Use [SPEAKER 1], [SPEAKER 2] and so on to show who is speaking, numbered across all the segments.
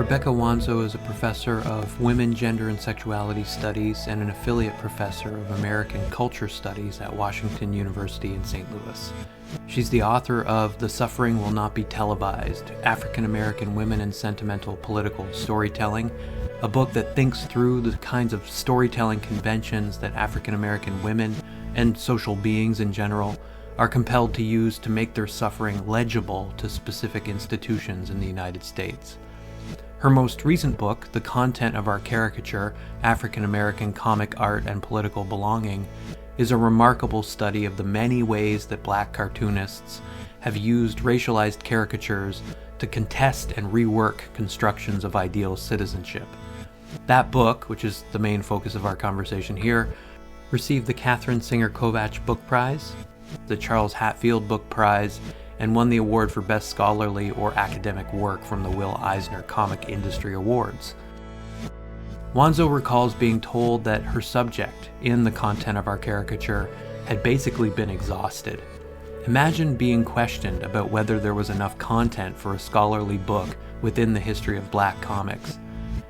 [SPEAKER 1] Rebecca Wanzo is a professor of Women, Gender, and Sexuality Studies and an affiliate professor of American Culture Studies at Washington University in St. Louis. She's the author of The Suffering Will Not Be Televised, African American Women in Sentimental Political Storytelling, a book that thinks through the kinds of storytelling conventions that African American women and social beings in general are compelled to use to make their suffering legible to specific institutions in the United States. Her most recent book, The Content of Our Caricature, African American Comic Art and Political Belonging, is a remarkable study of the many ways that Black cartoonists have used racialized caricatures to contest and rework constructions of ideal citizenship. That book, which is the main focus of our conversation here, received the Catherine Singer Kovach Book Prize, the Charles Hatfield Book Prize, and won the award for Best Scholarly or Academic Work from the Will Eisner Comic Industry Awards. Wanzo recalls being told that her subject in The Content of Our Caricature had basically been exhausted. Imagine being questioned about whether there was enough content for a scholarly book within the history of Black comics.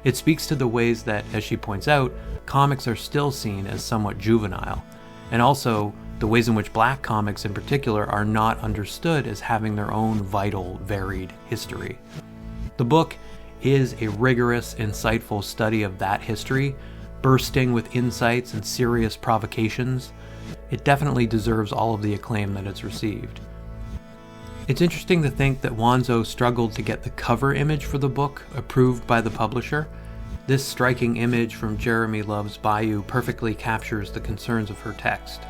[SPEAKER 1] It speaks to the ways that, as she points out, comics are still seen as somewhat juvenile, and also the ways in which Black comics in particular are not understood as having their own vital, varied history. The book is a rigorous, insightful study of that history, bursting with insights and serious provocations. It definitely deserves all of the acclaim that it's received. It's interesting to think that Wanzo struggled to get the cover image for the book approved by the publisher. This striking image from Jeremy Love's Bayou perfectly captures the concerns of her text.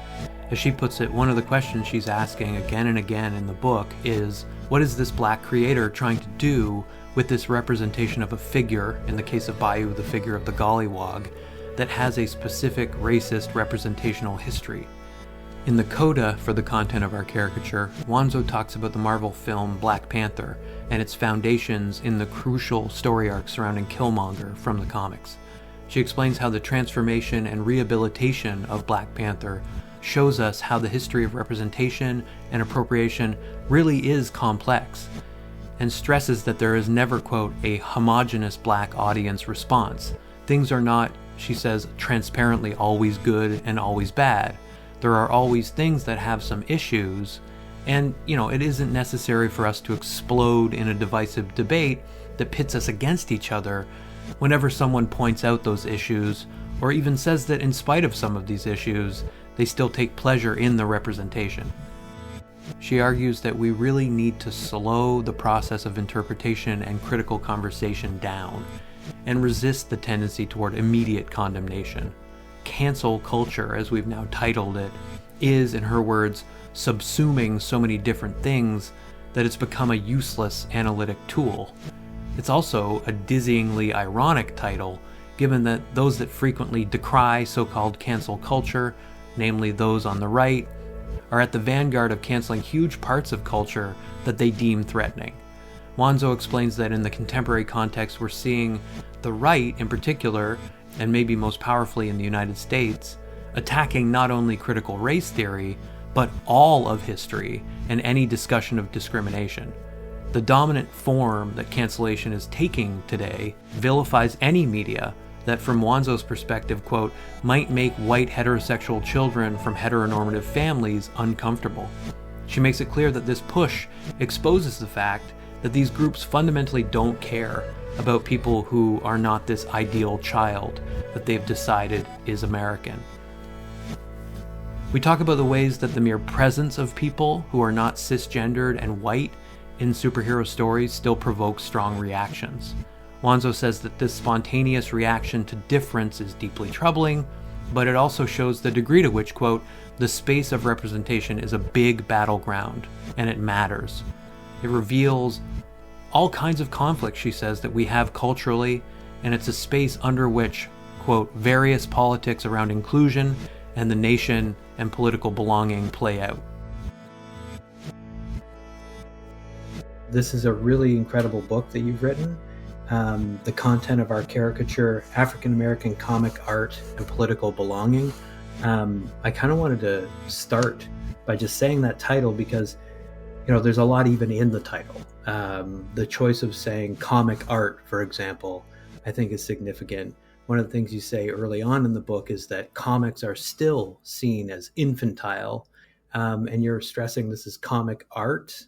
[SPEAKER 1] As she puts it, one of the questions she's asking again and again in the book is, what is this Black creator trying to do with this representation of a figure, in the case of Bayou, the figure of the gollywog, that has a specific racist representational history? In the coda for The Content of Our Caricature, Wanzo talks about the Marvel film Black Panther and its foundations in the crucial story arc surrounding Killmonger from the comics. She explains how the transformation and rehabilitation of Black Panther shows us how the history of representation and appropriation really is complex, and stresses that there is never, quote, a homogenous Black audience response. Things are not, she says, transparently always good and always bad. There are always things that have some issues, and, it isn't necessary for us to explode in a divisive debate that pits us against each other whenever someone points out those issues, or even says that in spite of some of these issues, they still take pleasure in the representation. She argues that we really need to slow the process of interpretation and critical conversation down, and resist the tendency toward immediate condemnation. Cancel culture, as we've now titled it, is, in her words, subsuming so many different things that it's become a useless analytic tool. It's also a dizzyingly ironic title, given that those that frequently decry so-called cancel culture, namely those on the right, are at the vanguard of canceling huge parts of culture that they deem threatening. Wanzo explains that in the contemporary context we're seeing the right in particular, and maybe most powerfully in the United States, attacking not only critical race theory, but all of history and any discussion of discrimination. The dominant form that cancellation is taking today vilifies any media that, from Wanzo's perspective, quote, might make white heterosexual children from heteronormative families uncomfortable. She makes it clear that this push exposes the fact that these groups fundamentally don't care about people who are not this ideal child that they've decided is American. We talk about the ways that the mere presence of people who are not cisgendered and white in superhero stories still provokes strong reactions. Wanzo says that this spontaneous reaction to difference is deeply troubling, but it also shows the degree to which, quote, the space of representation is a big battleground, and it matters. It reveals all kinds of conflicts, she says, that we have culturally, and it's a space under which, quote, various politics around inclusion and the nation and political belonging play out. This is a really incredible book that you've written. The Content of Our Caricature, African American Comic Art and Political Belonging. I kind of wanted to start by just saying that title because, there's a lot even in the title. The choice of saying comic art, for example, I think is significant. One of the things you say early on in the book is that comics are still seen as infantile, and you're stressing this is comic art.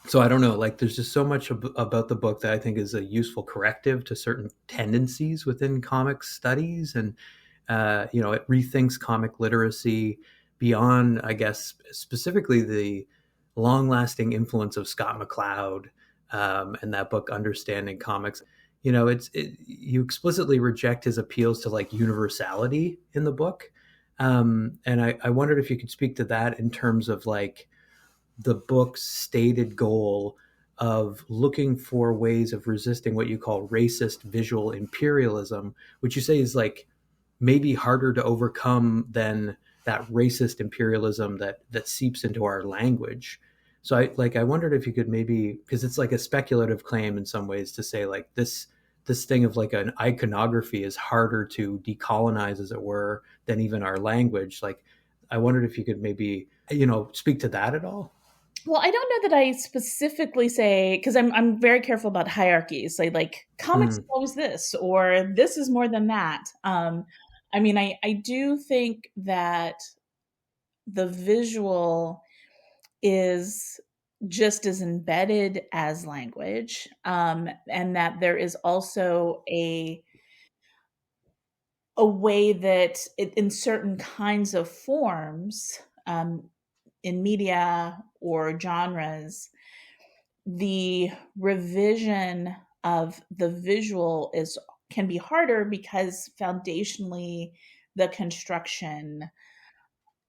[SPEAKER 1] So I don't know, like there's just so much about the book that I think is a useful corrective to certain tendencies within comic studies, and it rethinks comic literacy beyond, I guess, specifically the long-lasting influence of Scott McCloud, and that book, Understanding Comics. You explicitly reject his appeals to like universality in the book, and I wondered if you could speak to that in terms of like the book's stated goal of looking for ways of resisting what you call racist visual imperialism, which you say is like maybe harder to overcome than that racist imperialism that seeps into our language. So I wondered if you could maybe, because it's like a speculative claim in some ways to say like this thing of like an iconography is harder to decolonize, as it were, than even our language. Like I wondered if you could maybe speak to that at all.
[SPEAKER 2] Well, I don't know that I specifically say, because I'm very careful about hierarchies. Like comics
[SPEAKER 1] Mm,
[SPEAKER 2] is always this, or this is more than that. I mean, I do think that the visual is just as embedded as language, and that there is also a way that in certain kinds of forms, in media or genres, the revision of the visual is can be harder because foundationally the construction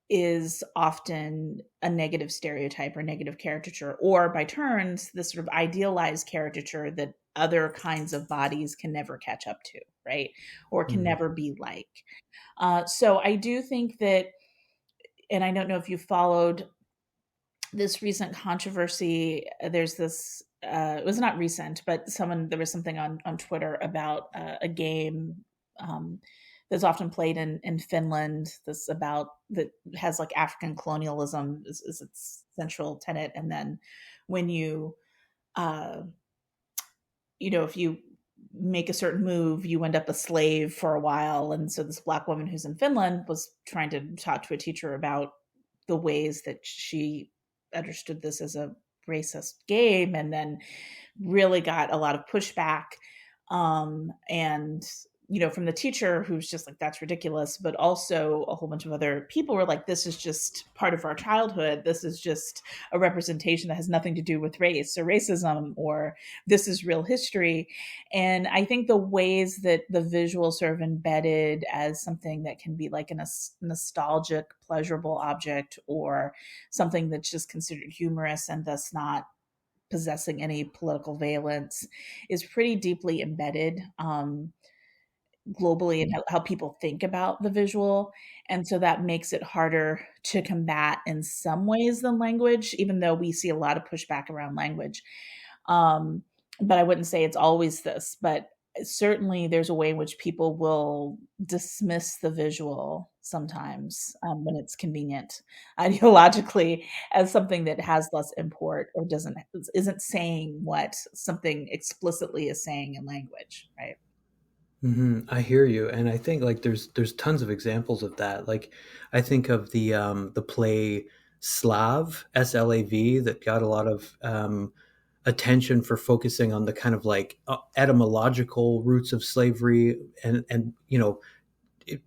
[SPEAKER 2] is often a negative stereotype or negative caricature, or by turns this sort of idealized caricature that other kinds of bodies can never catch up to, right, or can
[SPEAKER 1] mm,
[SPEAKER 2] never be like. So I do think that, and I don't know if you followed this recent controversy. There's this, it was not recent, but there was something on Twitter about a game, that's often played in Finland. This about that has like African colonialism is its central tenet. And then when uh, if you make a certain move, you end up a slave for a while. And so this Black woman who's in Finland was trying to talk to a teacher about the ways that she understood this as a racist game, and then really got a lot of pushback, and from the teacher, who's just like, that's ridiculous, but also a whole bunch of other people were like, this is just part of our childhood, this is just a representation that has nothing to do with race or racism, or this is real history. And I think the ways that the visual sort of embedded as something that can be like a nostalgic pleasurable object, or something that's just considered humorous and thus not possessing any political valence, is pretty deeply embedded, globally, in how people think about the visual. And so that makes it harder to combat in some ways than language, even though we see a lot of pushback around language. Um, but I wouldn't say it's always this, but certainly there's a way in which people will dismiss the visual sometimes, when it's convenient ideologically, as something that has less import or isn't saying what something explicitly is saying in language, right?
[SPEAKER 1] I hear you, and I think like there's tons of examples of that. Like I think of the play Slav, Slav, that got a lot of attention for focusing on the kind of like etymological roots of slavery, and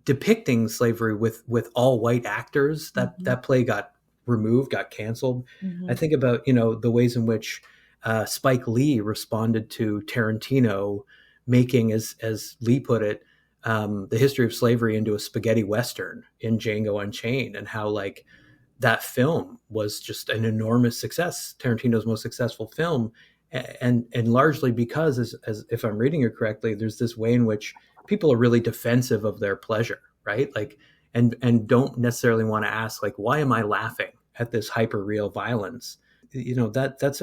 [SPEAKER 1] depicting slavery with all white actors. That play got removed, got canceled. I
[SPEAKER 2] Mhm.
[SPEAKER 1] think about the ways in which Spike Lee responded to Tarantino making, as Lee put it, the history of slavery into a spaghetti western in Django Unchained, and how like that film was just an enormous success, Tarantino's most successful film, and largely because, as if I'm reading it correctly, there's this way in which people are really defensive of their pleasure, right? Like, and don't necessarily want to ask like, why am I laughing at this hyper real violence? That's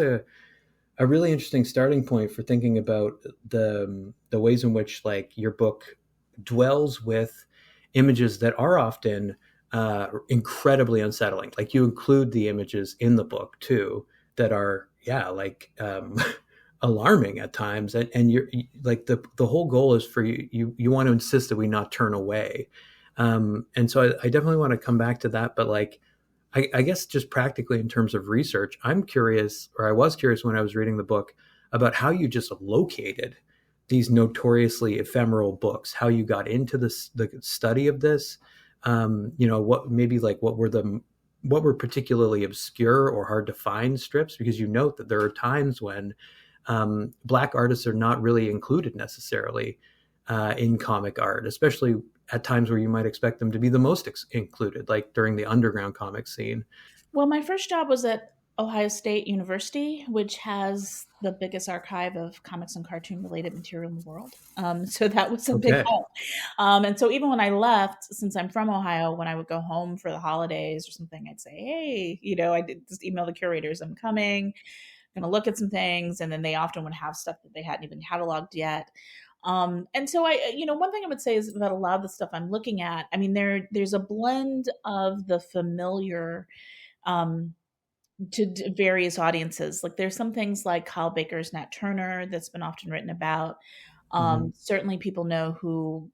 [SPEAKER 1] a really interesting starting point for thinking about the ways in which like your book dwells with images that are often incredibly unsettling. Like you include the images in the book too, that are, yeah, like alarming at times. And you're like, the whole goal is for you want to insist that we not turn away. And so I definitely want to come back to that. But like, I guess just practically in terms of research, I'm curious, or I was curious when I was reading the book about how you just located these notoriously ephemeral books, how you got into the study of this. What maybe like what were particularly obscure or hard to find strips, because you note that there are times when Black artists are not really included necessarily in comic art, especially at times where you might expect them to be the most included, like during the underground comic scene.
[SPEAKER 2] Well, my first job was at Ohio State University, which has the biggest archive of comics and cartoon related material in the world. So that was a big
[SPEAKER 1] Okay.
[SPEAKER 2] help. And so even when I left, since I'm from Ohio, when I would go home for the holidays or something, I'd say, hey, I did just email the curators, I'm coming, going to look at some things. And then they often would have stuff that they hadn't even cataloged yet. And so one thing I would say is about a lot of the stuff I'm looking at, I mean, there's a blend of the familiar, um, to various audiences. Like there's some things like Kyle Baker's Nat Turner that's been often written about.
[SPEAKER 1] Mm-hmm.
[SPEAKER 2] Certainly people know who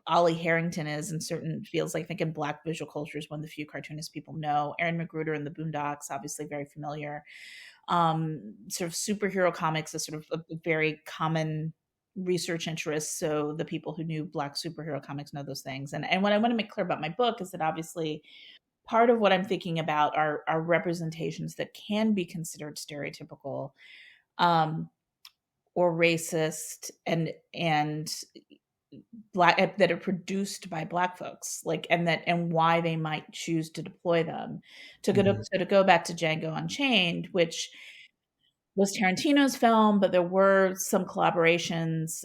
[SPEAKER 2] Ollie Harrington is in certain fields. Like I think in Black visual culture is one of the few cartoonists people know. Aaron Magruder in the Boondocks, obviously very familiar. Sort of superhero comics is sort of a very common research interest. So the people who knew Black superhero comics know those things. And what I want to make clear about my book is that obviously part of what I'm thinking about are representations that can be considered stereotypical, um, or racist, and Black, that are produced by Black folks, like, and why they might choose to deploy them.
[SPEAKER 1] Mm-hmm.
[SPEAKER 2] To go back to Django Unchained, which was Tarantino's film, but there were some collaborations,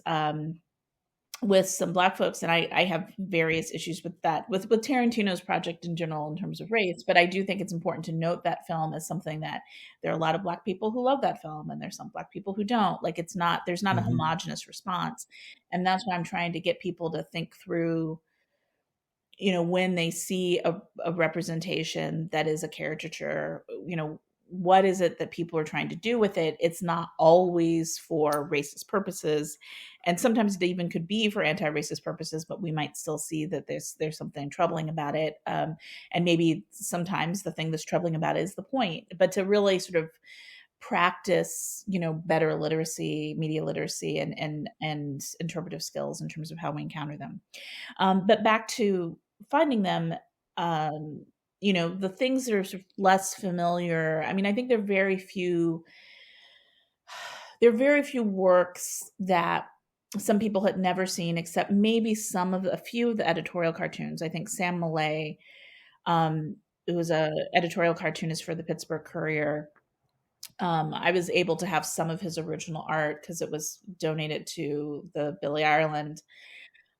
[SPEAKER 2] with some Black folks, and I have various issues with that, with Tarantino's project in general in terms of race. But I do think it's important to note that film as something that there are a lot of Black people who love that film, and there's some Black people who don't. Like there's not a
[SPEAKER 1] Mm-hmm.
[SPEAKER 2] homogenous response, and that's why I'm trying to get people to think through, when they see a representation that is a caricature, what is it that people are trying to do with it? It's not always for racist purposes. And sometimes it even could be for anti-racist purposes, but we might still see that there's something troubling about it. And maybe sometimes the thing that's troubling about it is the point. But to really sort of practice, better literacy, media literacy, and interpretive skills in terms of how we encounter them. But back to finding them, the things that are sort of less familiar. I mean, I think there are very few works that some people had never seen, except maybe a few of the editorial cartoons. I think Sam Millay, who was a editorial cartoonist for the Pittsburgh Courier. I was able to have some of his original art because it was donated to the Billy Ireland.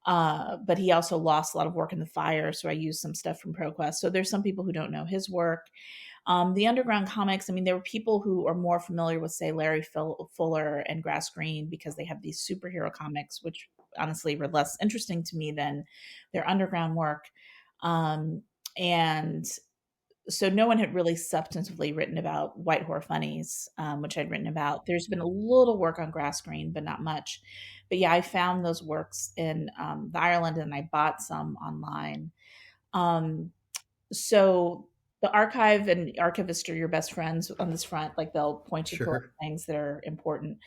[SPEAKER 2] But he also lost a lot of work in the fire, so I used some stuff from ProQuest. So there's some people who don't know his work. The underground comics, I mean, there were people who are more familiar with, say, Larry Fuller and Grass Green because they have these superhero comics, which honestly were less interesting to me than their underground work. And so no one had really substantively written about White Horror Funnies, which I'd written about. There's been a little work on Grass Green, but not much. But yeah, I found those works in the Ireland, and I bought some online. So the archive and archivists are your best friends on this front. Like they'll point you toward
[SPEAKER 1] Sure.
[SPEAKER 2] things that are important.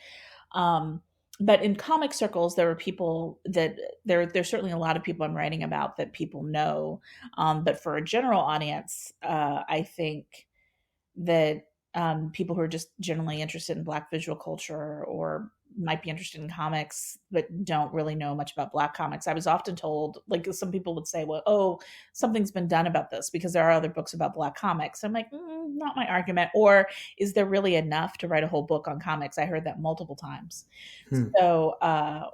[SPEAKER 2] Um, but in comic circles, there are people that there's certainly a lot of people I'm writing about that people know. But for a general audience, I think that people who are just generally interested in Black visual culture or might be interested in comics but don't really know much about Black comics. I was often told, like some people would say, well, oh, something's been done about this because there are other books about Black comics. I'm like, not my argument. Or is there really enough to write a whole book on comics? I heard that multiple times.
[SPEAKER 1] Hmm.
[SPEAKER 2] So,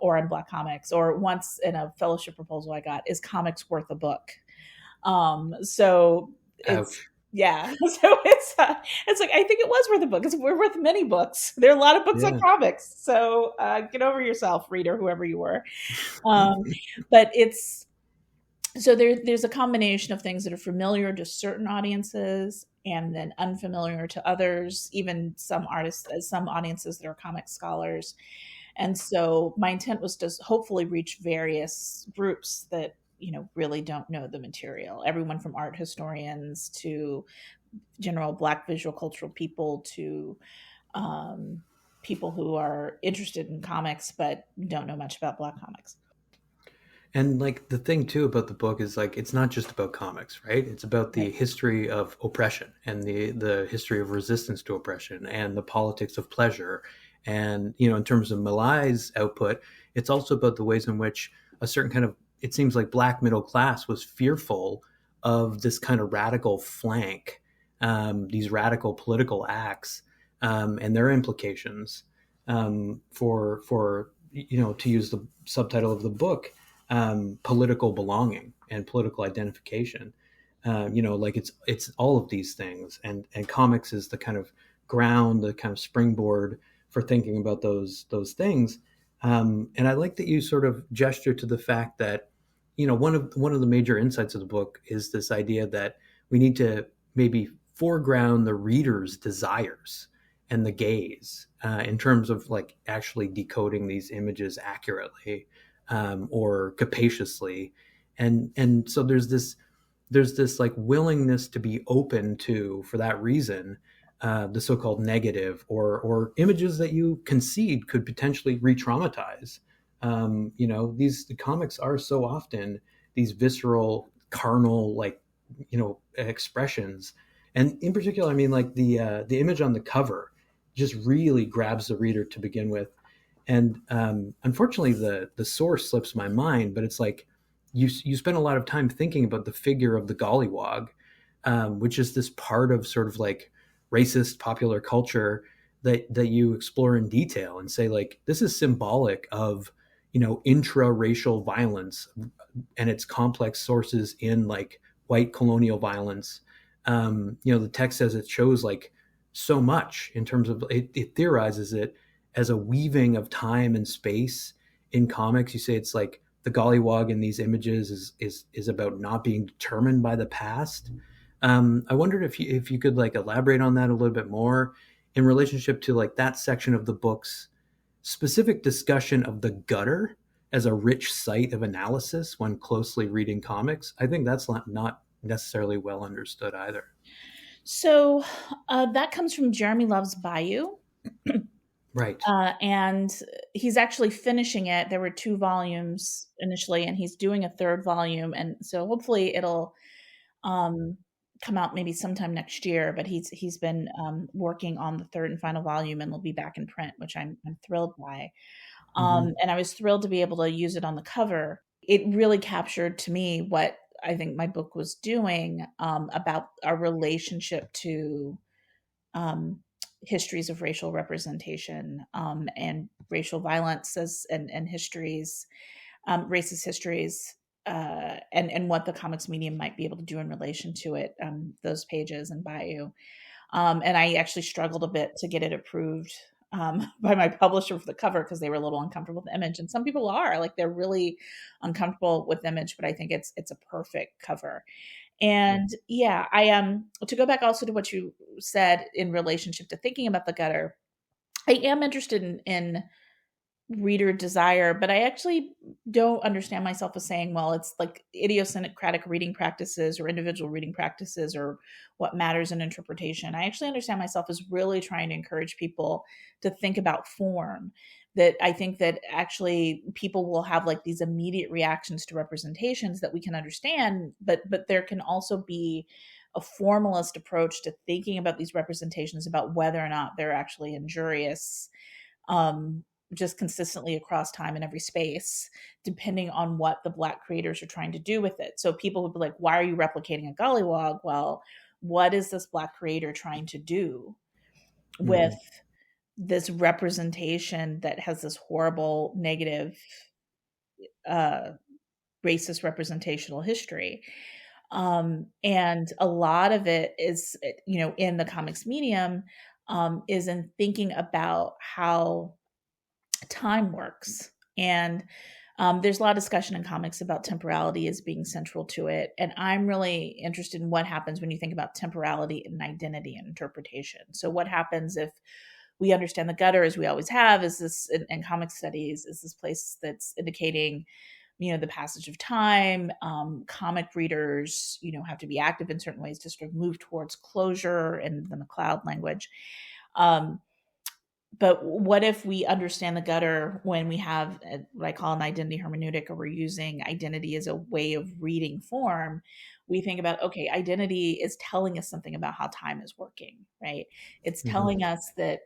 [SPEAKER 2] or on Black comics, or once in a fellowship proposal I got, is comics worth a book? So it's,
[SPEAKER 1] Ouch.
[SPEAKER 2] yeah. So it's like, I think it was worth a book. We're worth many books. There are a lot of books on
[SPEAKER 1] Yeah.
[SPEAKER 2] comics. So get over yourself, reader, whoever you were. Um, but it's, so there's a combination of things that are familiar to certain audiences and then unfamiliar to others, even some artists, some audiences that are comic scholars. And so my intent was to hopefully reach various groups that, really don't know the material. Everyone from art historians to general Black visual cultural people to people who are interested in comics but don't know much about Black comics.
[SPEAKER 1] And like the thing too about the book is like it's not just about comics, right? It's about the
[SPEAKER 2] Right.
[SPEAKER 1] history of oppression and the history of resistance to oppression and the politics of pleasure. And in terms of Malai's output, it's also about the ways in which a certain kind of, it seems like, Black middle class was fearful of this kind of radical flank, these radical political acts, and their implications, for to use the subtitle of the book, political belonging and political identification. Like it's all of these things, and comics is the kind of ground, the kind of springboard for thinking about those things. And I like that you sort of gesture to the fact that one of the major insights of the book is this idea that we need to maybe foreground the reader's desires and the gaze, in terms of like actually decoding these images accurately, or capaciously. And so there's this like willingness to be open to, for that reason, the so-called negative, or images that you concede could potentially re-traumatize. These comics are so often these visceral, carnal, like expressions. And in particular, I mean, like the image on the cover just really grabs the reader to begin with. And unfortunately, the source slips my mind, but it's like you spend a lot of time thinking about the figure of the gollywog, which is this part of sort of like racist popular culture that you explore in detail and say, like, this is symbolic of intra-racial violence and its complex sources in like white colonial violence. The text says it shows like so much in terms of it theorizes it as a weaving of time and space in comics. You say it's like the gollywog in these images is about not being determined by the past. I wondered if you could like elaborate on that a little bit more in relationship to like that section of the book's specific discussion of the gutter as a rich site of analysis when closely reading comics. I think that's not necessarily well understood either.
[SPEAKER 2] So that comes from Jeremy Love's Bayou.
[SPEAKER 1] Right.
[SPEAKER 2] And he's actually finishing it. There were 2 volumes initially, and he's doing a 3rd volume. And so hopefully it'll um, come out maybe sometime next year. But he's been working on the 3rd and final volume, and it'll be back in print, which I'm thrilled by.
[SPEAKER 1] Mm-hmm.
[SPEAKER 2] And I was thrilled to be able to use it on the cover. It really captured to me what I think my book was doing, about our relationship to um, histories of racial representation, and racial violence and histories, racist histories, and what the comics medium might be able to do in relation to it. Those pages in Bayou. And I actually struggled a bit to get it approved by my publisher for the cover because they were a little uncomfortable with the image. And some people are like they're really uncomfortable with the image, but I think it's a perfect cover. And yeah, I to go back also to what you said in relationship to thinking about the gutter, I am interested in reader desire, but I actually don't understand myself as saying, well, it's like idiosyncratic reading practices or individual reading practices or what matters in interpretation. I actually understand myself as really trying to encourage people to think about form. That I think that actually people will have like these immediate reactions to representations that we can understand, but there can also be a formalist approach to thinking about these representations about whether or not they're actually injurious, um, just consistently across time and every space, depending on what the Black creators are trying to do with it. So people would be like, why are you replicating a gollywog? Well, what is this Black creator trying to do with
[SPEAKER 1] Mm-hmm.
[SPEAKER 2] this representation that has this horrible, negative, uh, racist representational history? And a lot of it is, in the comics medium, is in thinking about how time works. And There's a lot of discussion in comics about temporality as being central to it. And I'm really interested in what happens when you think about temporality and identity and interpretation. So what happens if we understand the gutter, as we always have, is this in comic studies, is this place that's indicating, the passage of time. Comic readers, have to be active in certain ways to sort of move towards closure in the McLeod language. But what if we understand the gutter when we have what I call an identity hermeneutic, or we're using identity as a way of reading form? We think about, okay, identity is telling us something about how time is working, right? It's telling us that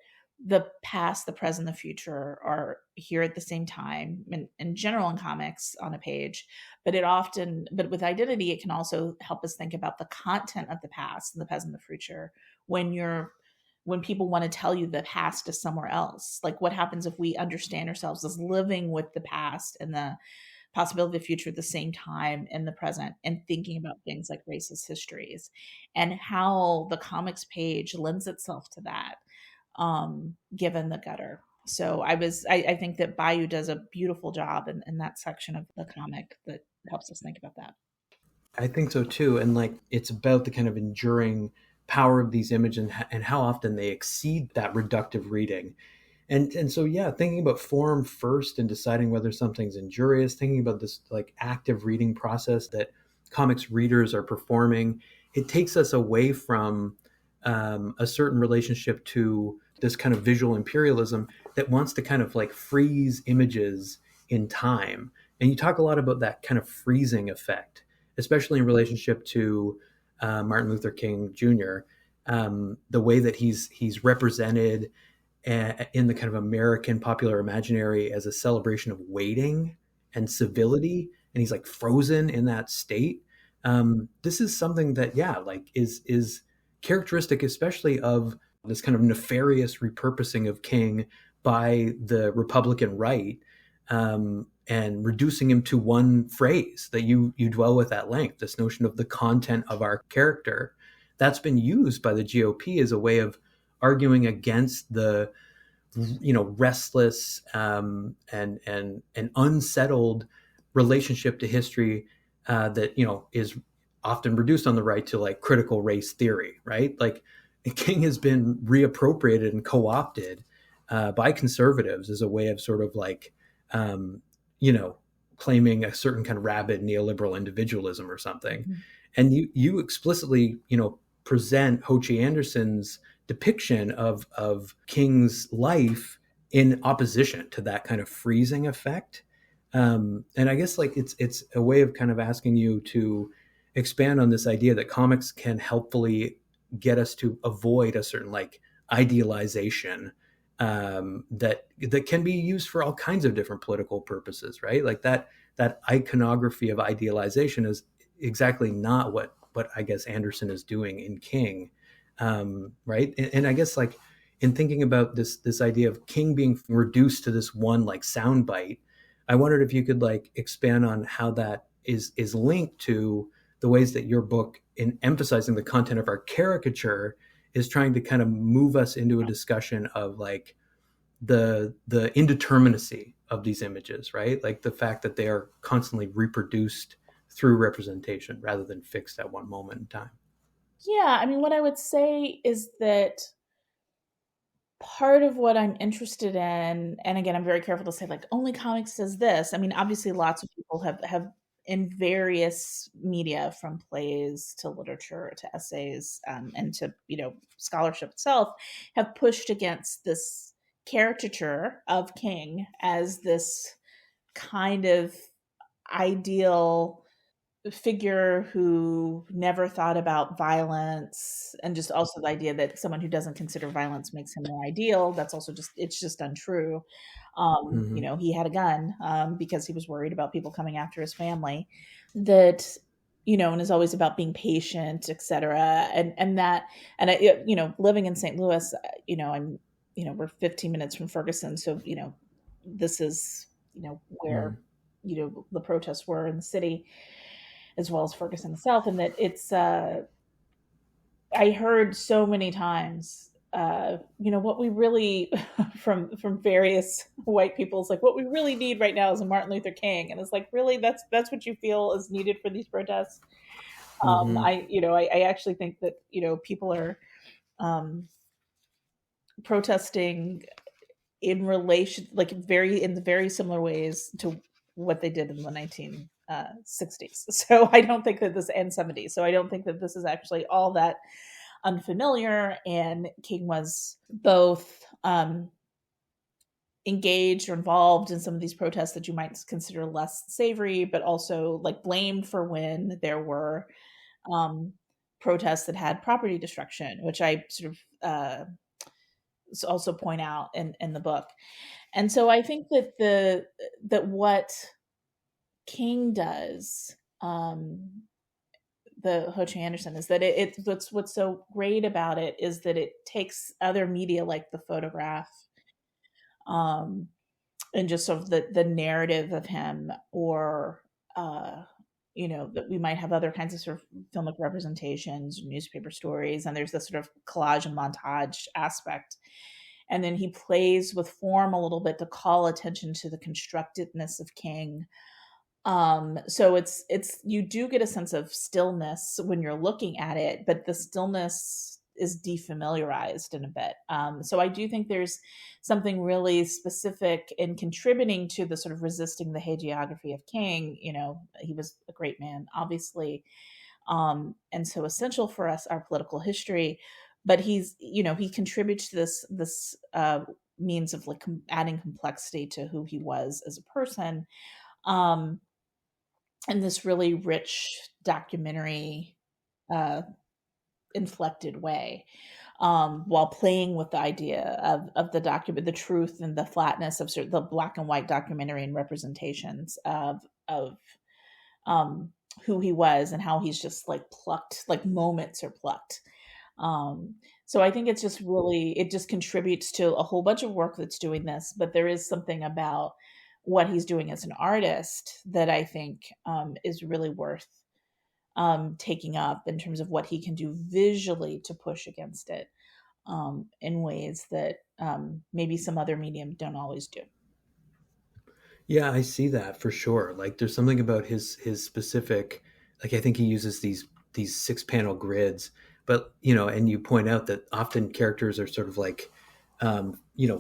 [SPEAKER 2] the past, the present, the future are here at the same time, in general in comics on a page, but with identity, it can also help us think about the content of the past and the present, the future. When people want to tell you the past is somewhere else, like what happens if we understand ourselves as living with the past and the possibility of the future at the same time in the present, and thinking about things like racist histories and how the comics page lends itself to that, given the gutter. So I think that Bayou does a beautiful job in that section of the comic that helps us think about that.
[SPEAKER 1] I think so too. And like, it's about the kind of enduring power of these images and how often they exceed that reductive reading. And so, yeah, thinking about form first and deciding whether something's injurious, thinking about this like active reading process that comics readers are performing, it takes us away from a certain relationship to this kind of visual imperialism that wants to kind of like freeze images in time. And you talk a lot about that kind of freezing effect, especially in relationship to Martin Luther King Jr. The way that he's represented in the kind of American popular imaginary as a celebration of waiting and civility, and he's like frozen in that state. This is something that, yeah, like is characteristic, especially of this kind of nefarious repurposing of King by the Republican right, and reducing him to one phrase that you dwell with at length. This notion of the content of our character, that's been used by the GOP as a way of arguing against the restless and unsettled relationship to history that is often reduced on the right to like critical race theory, right? Like King has been reappropriated and co-opted by conservatives as a way of sort of like claiming a certain kind of rabid neoliberal individualism or something. Mm-hmm. And you explicitly present Ho Chi Anderson's depiction of King's life in opposition to that kind of freezing effect. And I guess like it's a way of kind of asking you to expand on this idea that comics can helpfully get us to avoid a certain like idealization that can be used for all kinds of different political purposes, right? Like that iconography of idealization is exactly not what I guess Anderson is doing in King, right? And I guess like in thinking about this idea of King being reduced to this one like soundbite, I wondered if you could like expand on how that is linked to the ways that your book, in emphasizing the content of our caricature, is trying to kind of move us into a discussion of like the indeterminacy of these images, right? Like the fact that they are constantly reproduced through representation rather than fixed at one moment in time.
[SPEAKER 2] Yeah, I mean, what I would say is that part of what I'm interested in, and again, I'm very careful to say like only comics says this. I mean, obviously lots of people have in various media, from plays to literature to essays, and to scholarship itself, have pushed against this caricature of King as this kind of ideal figure who never thought about violence, and just also the idea that someone who doesn't consider violence makes him more ideal. That's also it's just untrue. He had a gun because he was worried about people coming after his family. That and is always about being patient, etc. And that, and I, living in St. Louis, I'm we're 15 minutes from Ferguson, so this is where the protests were in the city, as well as Ferguson itself. And that it's I heard so many times what we really from various white people's like, what we really need right now is a Martin Luther King, and it's like, really, that's what you feel is needed for these protests.
[SPEAKER 1] Mm-hmm.
[SPEAKER 2] I actually think that people are protesting in relation, like in very similar ways to what they did in the 1960s. So I don't think that this and 70s. So I don't think that this is actually all that unfamiliar. And King was both engaged or involved in some of these protests that you might consider less savory, but also like blamed for when there were protests that had property destruction, which I sort of also point out in the book. And so I think that what King does, the Ho Chi Anderson, is that what's so great about it is that it takes other media like the photograph, and just sort of the narrative of him, or that we might have other kinds of sort of filmic representations, newspaper stories, and there's this sort of collage and montage aspect. And then he plays with form a little bit to call attention to the constructedness of King. So it's you do get a sense of stillness when you're looking at it, but the stillness is defamiliarized in a bit. So I do think there's something really specific in contributing to the sort of resisting the hagiography of King. He was a great man, obviously, and so essential for us, our political history. But he contributes to this means of like adding complexity to who he was as a person, in this really rich documentary inflected way, while playing with the idea of the document, the truth and the flatness of sort of the black and white documentary and representations of who he was and how he's just like plucked, like moments are plucked. So I think it's just really, it just contributes to a whole bunch of work that's doing this, but there is something about what he's doing as an artist that I think is really worth taking up in terms of what he can do visually to push against it, in ways that maybe some other medium don't always do.
[SPEAKER 1] Yeah, I see that for sure. Like there's something about his specific, like I think he uses these 6 panel grids, but and you point out that often characters are sort of like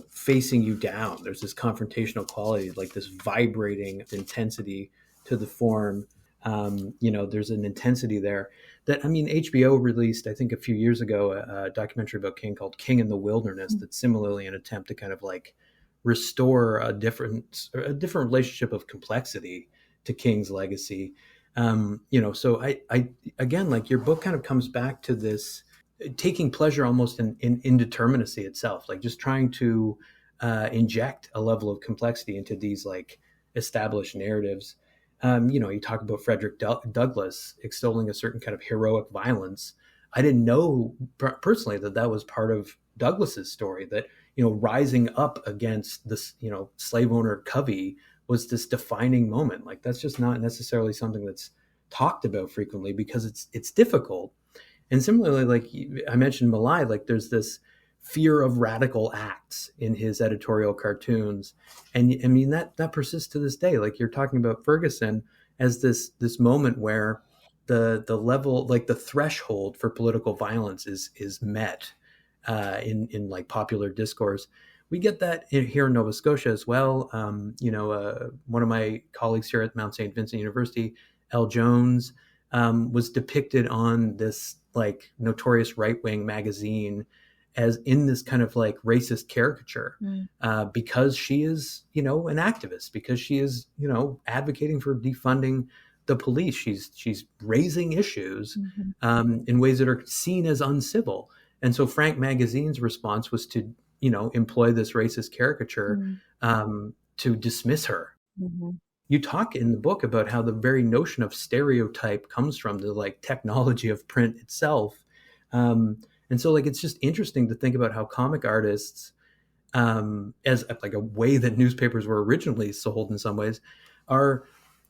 [SPEAKER 1] facing you down. There's this confrontational quality, like this vibrating intensity to the form. There's an intensity there that, HBO released, I think a few years ago, a documentary about King called King in the Wilderness.
[SPEAKER 2] Mm.
[SPEAKER 1] That's similarly an attempt to kind of like restore a different relationship of complexity to King's legacy. So I again, like your book kind of comes back to this taking pleasure almost in indeterminacy itself, like just trying to inject a level of complexity into these like established narratives. You talk about Frederick Douglass extolling a certain kind of heroic violence. I didn't know personally that was part of Douglass's story, that rising up against this slave owner Covey was this defining moment. Like that's just not necessarily something that's talked about frequently because it's difficult. And similarly, like I mentioned Malai, like there's this fear of radical acts in his editorial cartoons. And I mean, that persists to this day. Like you're talking about Ferguson as this moment where the level, like the threshold for political violence is met in like popular discourse. We get that here in Nova Scotia as well. One of my colleagues here at Mount St. Vincent University, L. Jones, was depicted on this like notorious right-wing magazine as in this kind of like racist caricature, because she is, an activist, because she is, advocating for defunding the police. She's raising issues in ways that are seen as uncivil. And so Frank Magazine's response was to, employ this racist caricature to dismiss her.
[SPEAKER 2] Mm-hmm.
[SPEAKER 1] You talk in the book about how the very notion of stereotype comes from the like technology of print itself. And so like, it's just interesting to think about how comic artists, as like a way that newspapers were originally sold in some ways, are,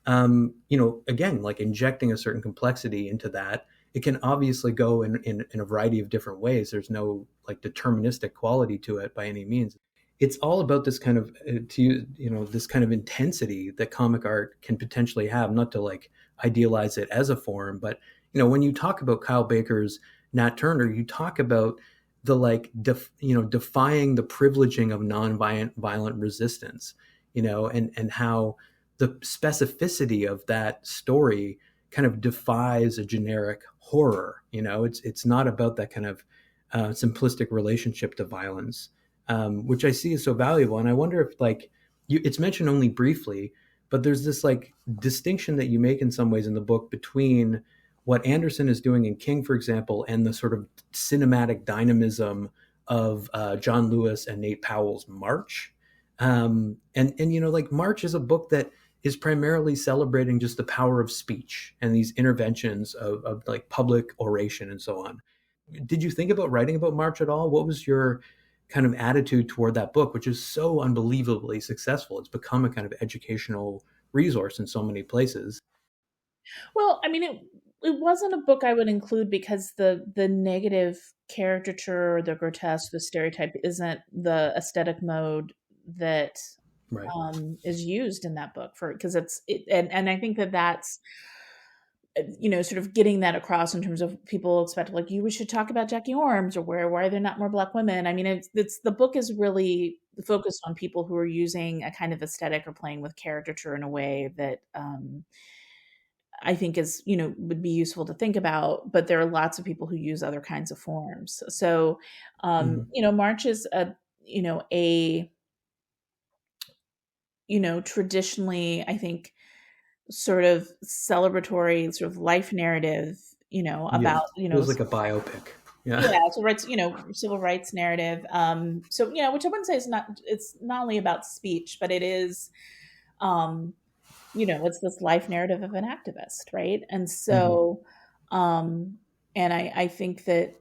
[SPEAKER 1] again, like injecting a certain complexity into that. It can obviously go in a variety of different ways. There's no like deterministic quality to it by any means. it's all about this kind of this kind of intensity that comic art can potentially have. Not to like idealize it as a form, but when you talk about Kyle Baker's Nat Turner, you talk about the like defying the privileging of violent resistance, and how the specificity of that story kind of defies a generic horror. It's not about that kind of simplistic relationship to violence, which I see is so valuable. And I wonder if it's mentioned only briefly, but there's this like distinction that you make in some ways in the book between what Anderson is doing in King, for example, and the sort of cinematic dynamism of John Lewis and Nate Powell's March. Like March is a book that is primarily celebrating just the power of speech and these interventions of like public oration and so on. Did you think about writing about March at all? What was your kind of attitude toward that book, which is so unbelievably successful? It's become a kind of educational resource in so many places.
[SPEAKER 2] Well, I mean, it wasn't a book I would include because the negative caricature, the grotesque, the stereotype isn't the aesthetic mode that
[SPEAKER 1] Right.
[SPEAKER 2] is used in that book for because and I think that that's sort of getting that across in terms of people expect like you should talk about Jackie Orms or why are there not more Black women. I mean, it's the book is really focused on people who are using a kind of aesthetic or playing with caricature in a way that I think is would be useful to think about, but there are lots of people who use other kinds of forms. So March is a traditionally, I think, sort of celebratory sort of life narrative,
[SPEAKER 1] Yeah,
[SPEAKER 2] about,
[SPEAKER 1] feels like a biopic. Yeah.
[SPEAKER 2] yeah, so rights, civil rights narrative. So which I wouldn't say it's not only about speech, but it is, um, it's this life narrative of an activist, right? And
[SPEAKER 1] Mm-hmm.
[SPEAKER 2] so, and I think that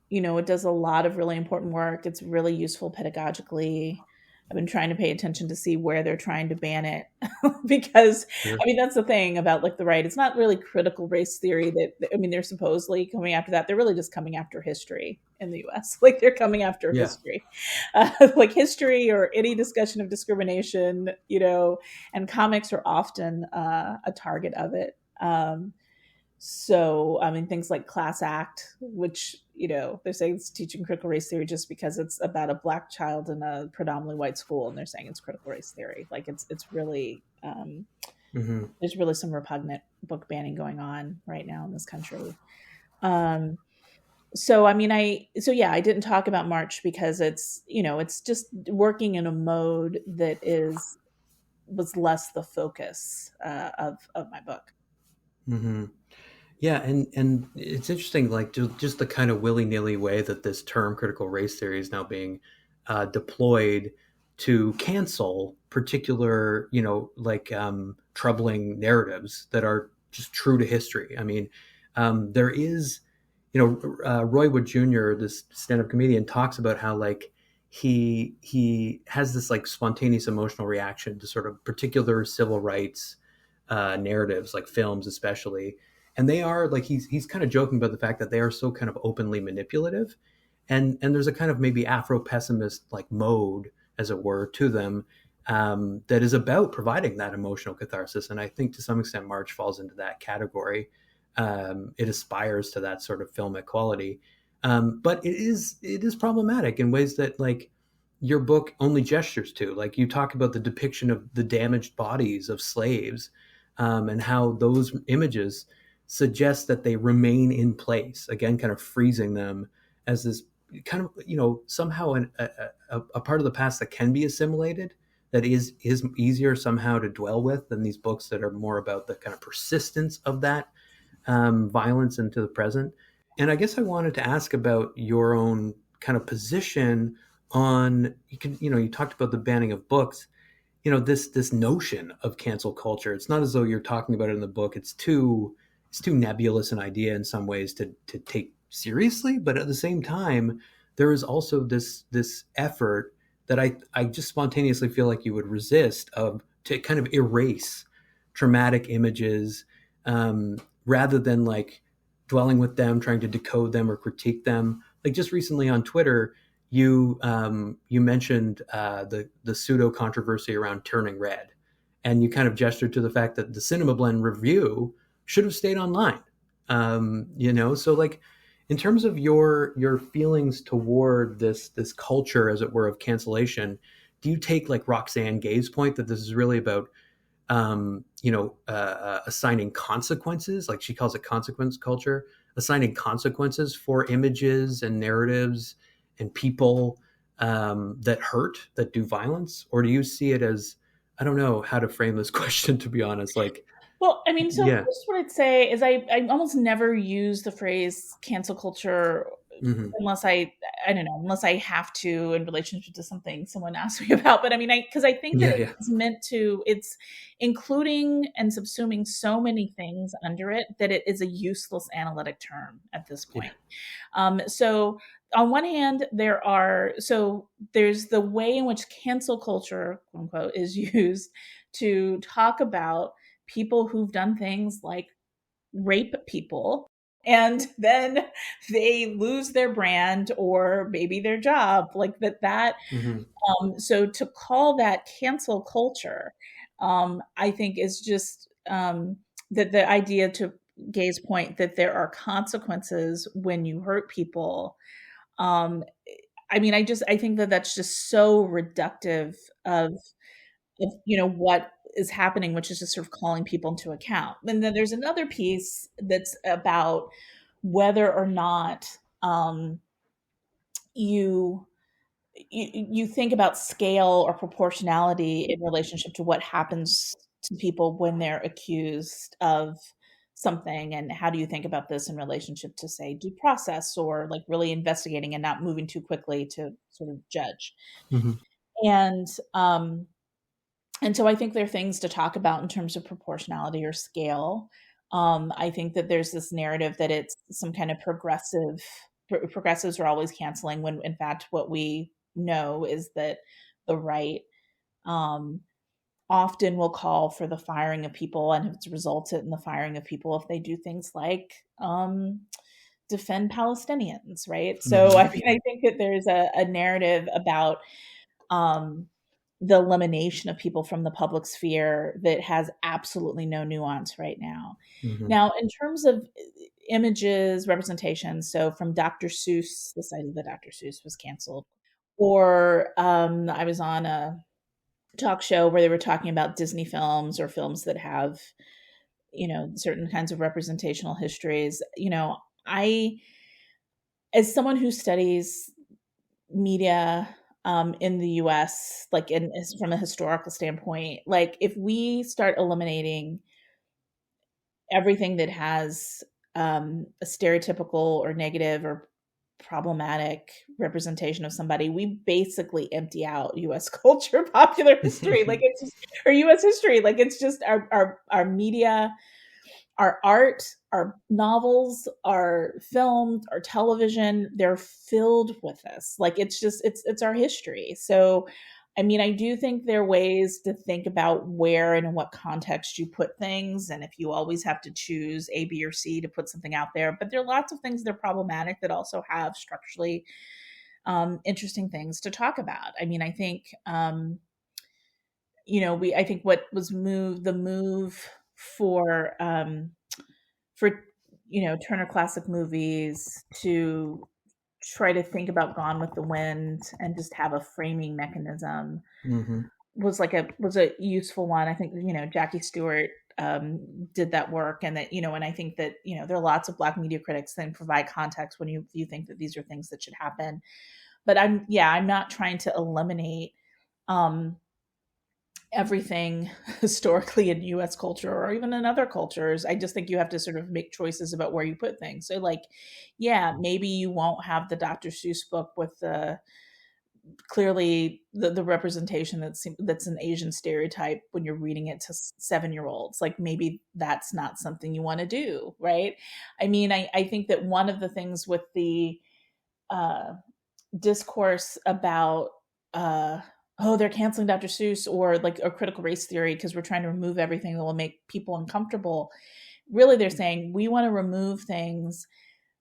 [SPEAKER 2] it does a lot of really important work. It's really useful pedagogically. I've been trying to pay attention to see where they're trying to ban it because
[SPEAKER 1] Sure.
[SPEAKER 2] I mean that's the thing about like the right. It's not really critical race theory I mean they're supposedly coming after that. They're really just coming after history in the US. Like they're coming after
[SPEAKER 1] Yeah.
[SPEAKER 2] history. Like history or any discussion of discrimination, and comics are often a target of it. So, I mean, things like Class Act, which, they're saying it's teaching critical race theory just because it's about a Black child in a predominantly white school, and they're saying it's critical race theory. Like, it's really,
[SPEAKER 1] Mm-hmm.
[SPEAKER 2] there's really some repugnant book banning going on right now in this country. Um, so, I mean, yeah, I didn't talk about March because it's just working in a mode that was less the focus of my book.
[SPEAKER 1] Mm-hmm. Yeah, and it's interesting, like just the kind of willy nilly way that this term critical race theory is now being deployed to cancel particular, troubling narratives that are just true to history. I mean, there is, Roy Wood Jr., this stand-up comedian, talks about how like he has this like spontaneous emotional reaction to sort of particular civil rights narratives, like films especially, and they are like he's kind of joking about the fact that they are so kind of openly manipulative, and there's a kind of maybe Afro pessimist like mode, as it were, to them, that is about providing that emotional catharsis. And I think to some extent March falls into that category. It aspires to that sort of filmic quality, but it is problematic in ways that like your book only gestures to. Like you talk about the depiction of the damaged bodies of slaves, and how those images suggest that they remain in place, again, kind of freezing them as this kind of, somehow a part of the past that can be assimilated, that is easier somehow to dwell with than these books that are more about the kind of persistence of that violence into the present. And I guess I wanted to ask about your own kind of position on, you talked about the banning of books, this notion of cancel culture. It's not as though you're talking about it in the book. It's too nebulous an idea in some ways to take seriously, but at the same time there is also this effort that I just spontaneously feel like you would resist, of to kind of erase traumatic images, rather than like dwelling with them, trying to decode them or critique them. Like just recently on Twitter, you mentioned the pseudo controversy around Turning Red, and you kind of gestured to the fact that the Cinema Blend review should have stayed online. So like in terms of your feelings toward this culture, as it were, of cancellation, do you take like Roxane Gay's point that this is really about assigning consequences, like she calls it consequence culture, assigning consequences for images and narratives and people that hurt, that do violence? Or do you see it as, I don't know how to frame this question, to be honest. Like,
[SPEAKER 2] Well, I mean, so
[SPEAKER 1] yeah.
[SPEAKER 2] first what I'd say is I almost never use the phrase cancel culture
[SPEAKER 1] Hmm.
[SPEAKER 2] unless I don't know, unless I have to in relationship to something someone asked me about. But I mean, because I think that
[SPEAKER 1] Yeah, yeah.
[SPEAKER 2] it's meant to, it's including and subsuming so many things under it that it is a useless analytic term at this
[SPEAKER 1] Yeah.
[SPEAKER 2] point. So on one hand, there's the way in which cancel culture, quote unquote, is used to talk about people who've done things like rape people, and then they lose their brand or maybe their job, like that.
[SPEAKER 1] Hmm.
[SPEAKER 2] So to call that cancel culture, I think is just that the idea, to Gay's point, that there are consequences when you hurt people. um I mean, I think that that's just so reductive of what is happening, which is just sort of calling people into account. And then there's another piece that's about whether or not um, you, you think about scale or proportionality in relationship to what happens to people when they're accused of something, and how do you think about this in relationship to, say, due process, or like really investigating and not moving too quickly to sort of judge.
[SPEAKER 1] Hmm.
[SPEAKER 2] And and so I think there are things to talk about in terms of proportionality or scale. I think that there's this narrative that it's some kind of progressives are always canceling, when in fact what we know is that the right um, often will call for the firing of people, and it's resulted in the firing of people if they do things like defend Palestinians, right? So
[SPEAKER 1] Hmm.
[SPEAKER 2] I mean, I think that there's a narrative about um, the elimination of people from the public sphere that has absolutely no nuance right now.
[SPEAKER 1] Hmm.
[SPEAKER 2] Now, in terms of images, representation, so from Dr. Seuss, the site of the Dr. Seuss was canceled. Or I was on a talk show where they were talking about Disney films or films that have, certain kinds of representational histories. I, as someone who studies media in the US, like from a historical standpoint, like if we start eliminating everything that has a stereotypical or negative or problematic representation of somebody, we basically empty out US culture, popular history, like it's just, or US history, like it's just our media, our art, our novels, our films, our television, they're filled with this. Like it's our history. So I mean, I do think there are ways to think about where and in what context you put things, and if you always have to choose A, B, or C to put something out there. But there are lots of things that are problematic that also have structurally interesting things to talk about. I mean, I think I think what was the move for for Turner Classic Movies to try to think about Gone with the Wind and just have a framing mechanism
[SPEAKER 1] Hmm.
[SPEAKER 2] was a useful one. I think Jackie Stewart did that work, and that and I think that there are lots of Black media critics that provide context when you think that these are things that should happen. But I'm not trying to eliminate um, everything historically in US culture or even in other cultures. I just think you have to sort of make choices about where you put things. So like, yeah, maybe you won't have the Dr. Seuss book with the clearly the representation that's an Asian stereotype when you're reading it to 7-year-olds. Like maybe that's not something you want to do, right? I mean, I think that one of the things with the uh discourse about uh oh, they're canceling Dr. Seuss or like a critical race theory because we're trying to remove everything that will make people uncomfortable. Really, they're saying we want to remove things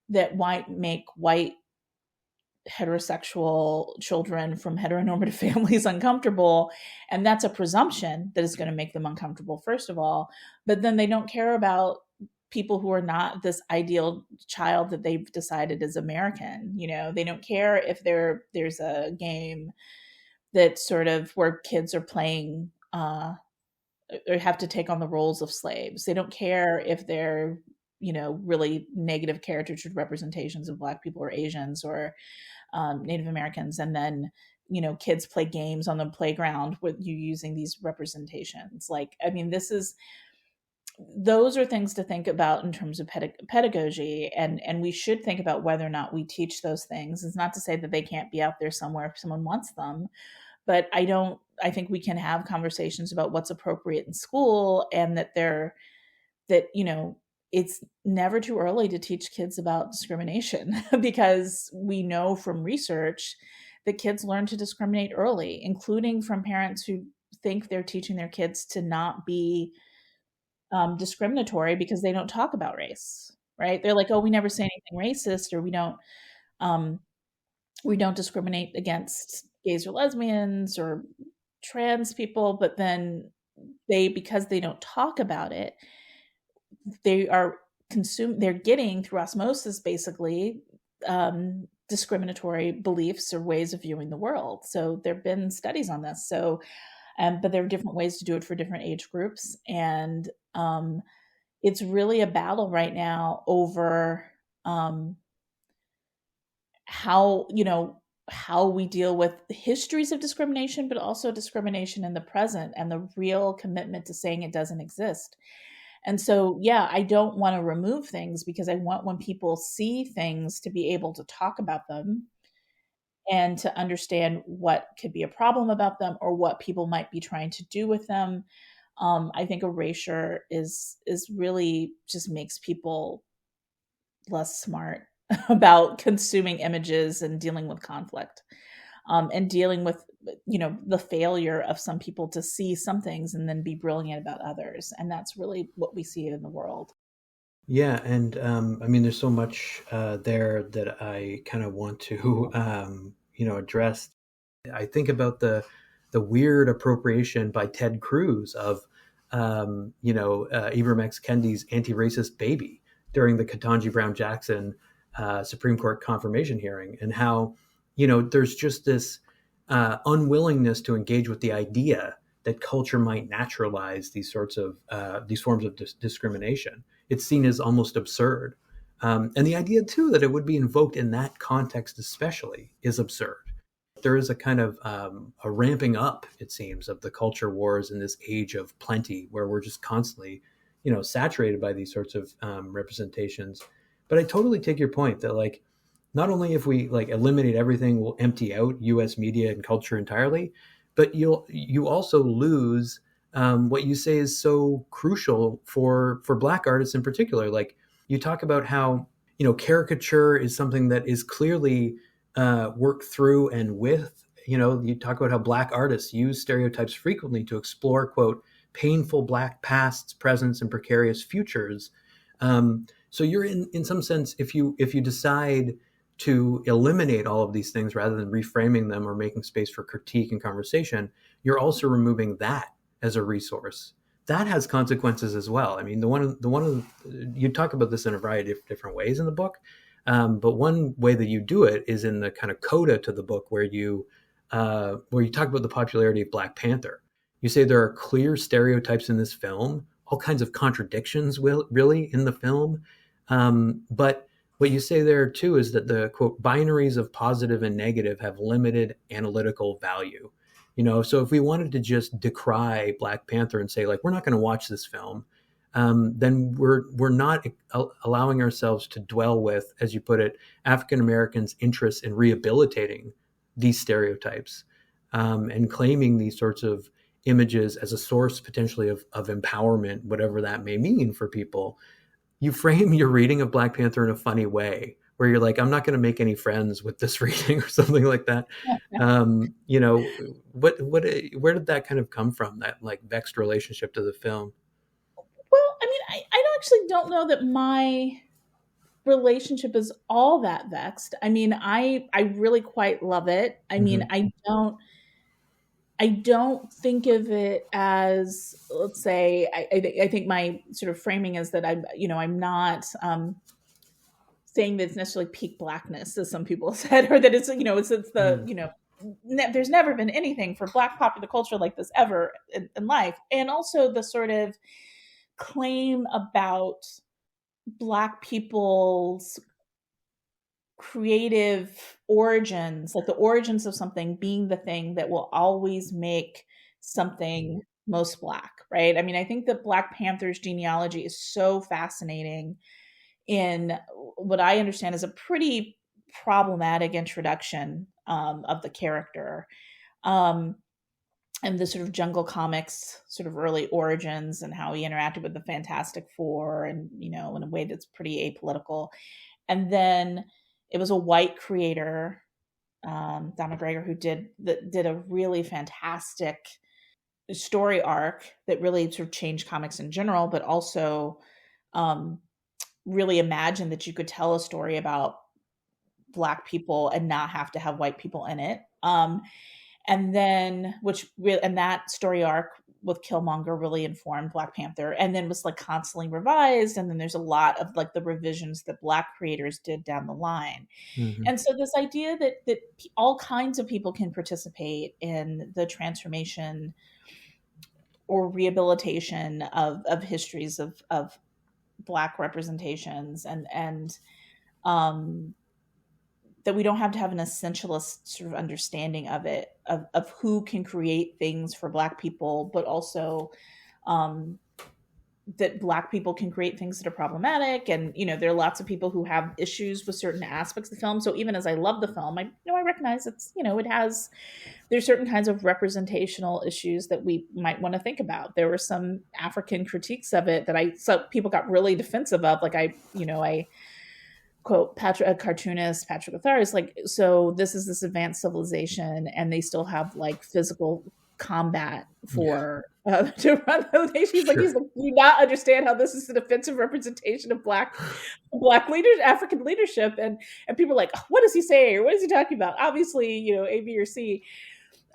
[SPEAKER 2] that might make white heterosexual children from heteronormative families uncomfortable. And that's a presumption that is going to make them uncomfortable, first of all. But then they don't care about people who are not this ideal child that they've decided is American. You know, they don't care if there's a game that sort of where kids are playing or have to take on the roles of slaves. They don't care if they're, you know, really negative caricatured representations of Black people or Asians or Native Americans. And then, you know, kids play games on the playground with you using these representations. Like, I mean, those are things to think about in terms of pedagogy, and we should think about whether or not we teach those things. It's not to say that they can't be out there somewhere if someone wants them, but I think we can have conversations about what's appropriate in school, and that you know, it's never too early to teach kids about discrimination because we know from research that kids learn to discriminate early, including from parents who think they're teaching their kids to not be discriminatory because they don't talk about race, right? They're like, oh, we never say anything racist, or um, we don't discriminate against gays or lesbians or trans people. But then because they don't talk about it, they're getting through osmosis basically discriminatory beliefs or ways of viewing the world. So there have been studies on this. So but there are different ways to do it for different age groups. And it's really a battle right now over how, you know, how we deal with histories of discrimination, but also discrimination in the present and the real commitment to saying it doesn't exist. And so, yeah, I don't want to remove things because I want, when people see things, to be able to talk about them and to understand what could be a problem about them or what people might be trying to do with them. I think erasure is really just makes people less smart about consuming images and dealing with conflict, and dealing with, you know, the failure of some people to see some things and then be brilliant about others. And that's really what we see in the world.
[SPEAKER 1] Yeah, and I mean, there's so much there that I kind of want to, address. I think about the weird appropriation by Ted Cruz of, Ibram X. Kendi's anti-racist baby during the Ketanji Brown Jackson Supreme Court confirmation hearing, and how, there's just this unwillingness to engage with the idea that culture might naturalize these sorts of these forms of discrimination. It's seen as almost absurd, and the idea too that it would be invoked in that context, especially, is absurd. There is a kind of a ramping up, it seems, of the culture wars in this age of plenty, where we're just constantly, saturated by these sorts of representations. But I totally take your point that, like, not only if we like eliminate everything, we'll empty out U.S. media and culture entirely, but you also lose what you say is so crucial for Black artists in particular. Like, you talk about how, caricature is something that is clearly worked through and with. You talk about how Black artists use stereotypes frequently to explore, quote, painful Black pasts, presents, and precarious futures. So you're in some sense, if you decide to eliminate all of these things rather than reframing them or making space for critique and conversation, you're also removing that as a resource. That has consequences as well. I mean, you talk about this in a variety of different ways in the book, but one way that you do it is in the kind of coda to the book, where you talk about the popularity of Black Panther. You say there are clear stereotypes in this film, all kinds of contradictions, really, in the film, but what you say there too is that the, quote, binaries of positive and negative have limited analytical value. So if we wanted to just decry Black Panther and say, like, we're not going to watch this film, then we're not allowing ourselves to dwell with, as you put it, African Americans' interests in rehabilitating these stereotypes, and claiming these sorts of images as a source potentially of empowerment, whatever that may mean for people. You frame your reading of Black Panther in a funny way, where you're like, I'm not going to make any friends with this reading or something like that. Where did that kind of come from, that like vexed relationship to the film?
[SPEAKER 2] Well, I mean, I actually don't know that my relationship is all that vexed. I mean, I really quite love it. I mean,
[SPEAKER 1] Mm-hmm.
[SPEAKER 2] I don't think of it as, let's say, I think my sort of framing is that I'm not saying that it's necessarily peak blackness, as some people said, or that it's the,
[SPEAKER 1] Mm.
[SPEAKER 2] there's never been anything for Black popular culture like this ever in life. And also the sort of claim about Black people's creative origins, like the origins of something being the thing that will always make something most Black, right? I mean, I think that Black Panther's genealogy is so fascinating in what I understand is a pretty problematic introduction of the character. Um, and the sort of Jungle Comics sort of early origins and how he interacted with the Fantastic Four and, in a way that's pretty apolitical. And then it was a white creator, Don McGregor, who did a really fantastic story arc that really sort of changed comics in general, but also um, really imagined that you could tell a story about Black people and not have to have white people in it. And then and that story arc with Killmonger really informed Black Panther, and then was like constantly revised. And then there's a lot of like the revisions that Black creators did down the line.
[SPEAKER 1] Mm-hmm.
[SPEAKER 2] And so this idea that all kinds of people can participate in the transformation or rehabilitation of histories of Black representations, and that we don't have to have an essentialist sort of understanding of it, of who can create things for Black people, but also that Black people can create things that are problematic. And, there are lots of people who have issues with certain aspects of the film. So even as I love the film, I recognize there's certain kinds of representational issues that we might want to think about. There were some African critiques of it that so people got really defensive of. Like I quote a cartoonist, Patrick Othar, is like, so this is this advanced civilization and they still have like physical combat for to run the nation. He's like, do you not understand how this is an offensive representation of black leaders, African leadership? And people are like, what does he say, or what is he talking about? Obviously, A, B, or C.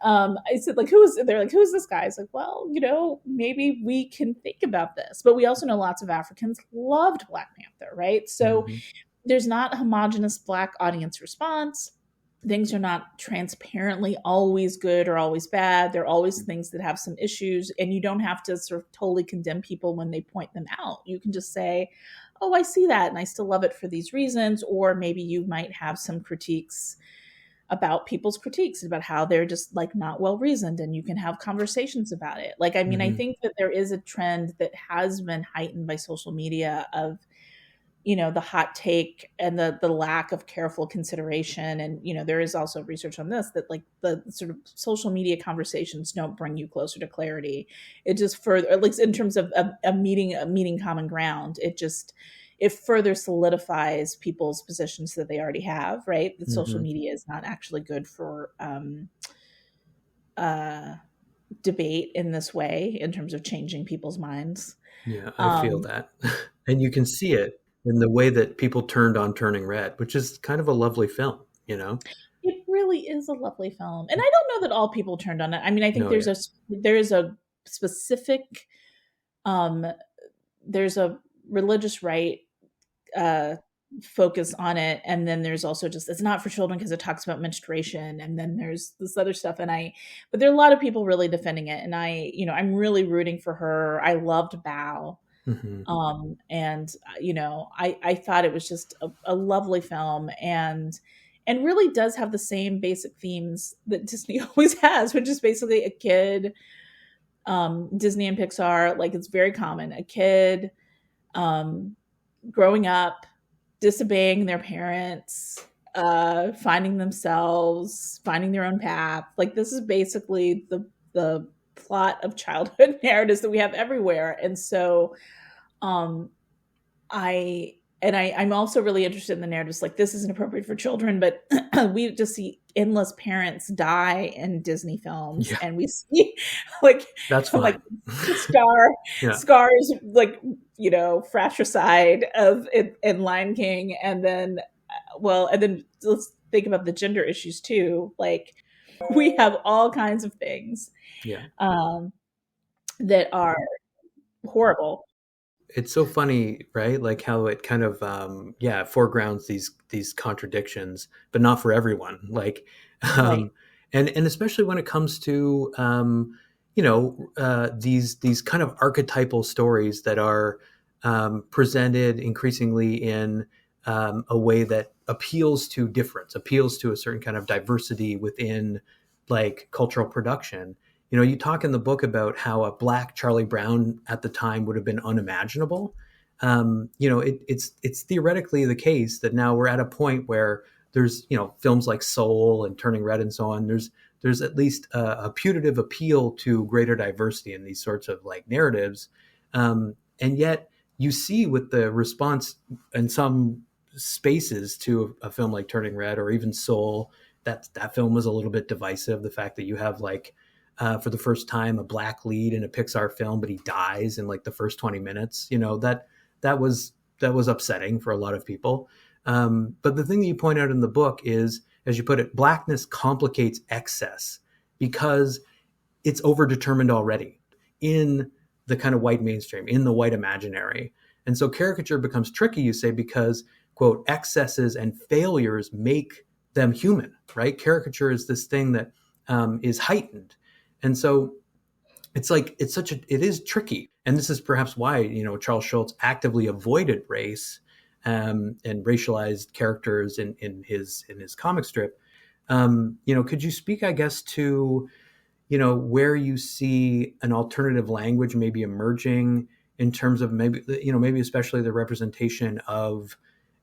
[SPEAKER 2] I said, like, they're like, who's this guy? It's like, well, maybe we can think about this. But we also know lots of Africans loved Black Panther, right? So there's not a homogenous Black audience response. Things are not transparently always good or always bad. There are always things that have some issues, and you don't have to sort of totally condemn people when they point them out. You can just say, oh, I see that, and I still love it for these reasons. Or maybe you might have some critiques about people's critiques, about how they're just like not well reasoned, and you can have conversations about it. Like, I mean, I think that there is a trend that has been heightened by social media of, the hot take and the lack of careful consideration. And, there is also research on this, that like the sort of social media conversations don't bring you closer to clarity. It just further, at least in terms of a meeting common ground, it further solidifies people's positions that they already have, right? That social media is not actually good for debate in this way in terms of changing people's minds.
[SPEAKER 1] Yeah, I feel that. And you can see it in the way that people turned on Turning Red, which is kind of a lovely film,
[SPEAKER 2] It really is a lovely film. And I don't know that all people turned on it. I mean, I think there is a specific, there's a religious right focus on it. And then there's also just, it's not for children because it talks about menstruation. And then there's this other stuff. But there are a lot of people really defending it. And I'm really rooting for her. I loved Bao. And I thought it was just a lovely film, and really does have the same basic themes that Disney always has, which is basically a kid, Disney and Pixar, like it's very common, a kid growing up, disobeying their parents, finding themselves, finding their own path. Like this is basically the plot of childhood narratives that we have everywhere. And so I'm also really interested in the narratives like this isn't appropriate for children, but we just see endless parents die in Disney films, and we see like
[SPEAKER 1] that's fine.
[SPEAKER 2] like Scar is like fratricide of in Lion King, and then let's think about the gender issues too. Like, we have all kinds of things
[SPEAKER 1] Yeah.
[SPEAKER 2] um, that are horrible.
[SPEAKER 1] It's so funny, right? Like how it kind of yeah, foregrounds these contradictions, but not for everyone. Like
[SPEAKER 2] Right.
[SPEAKER 1] um and especially when it comes to these kind of archetypal stories that are presented increasingly in a way that appeals to difference, appeals to a certain kind of diversity within like cultural production. You talk in the book about how a black Charlie Brown at the time would have been unimaginable. It's theoretically the case that now we're at a point where there's films like Soul and Turning Red and so on. There's at least a putative appeal to greater diversity in these sorts of like narratives, and yet you see with the response in some spaces to a film like Turning Red or even Soul, that film was a little bit divisive. The fact that you have like for the first time a black lead in a Pixar film, but he dies in like the first 20 minutes. That was upsetting for a lot of people. But the thing that you point out in the book is, as you put it, blackness complicates excess because it's overdetermined already in the kind of white mainstream, in the white imaginary. And so caricature becomes tricky, you say, because, quote, excesses and failures make them human, right? Caricature is this thing that is heightened. And so it is tricky. And this is perhaps why, Charles Schulz actively avoided race and racialized characters in his comic strip. Could you speak, I guess, to, where you see an alternative language maybe emerging in terms of maybe especially the representation of,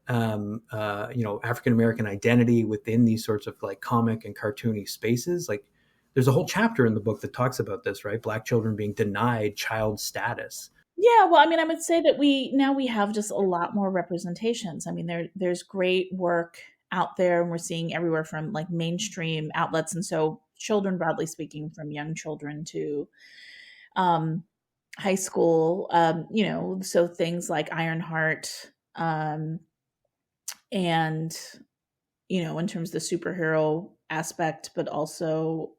[SPEAKER 1] African American identity within these sorts of like comic and cartoony spaces? Like, there's a whole chapter in the book that talks about this, right? Black children being denied child status.
[SPEAKER 2] Yeah, well, I mean, I would say that we have just a lot more representations. I mean, there's great work out there, and we're seeing everywhere from like mainstream outlets, and so children, broadly speaking, from young children to um, high school. So things like Ironheart, and in terms of the superhero aspect, but also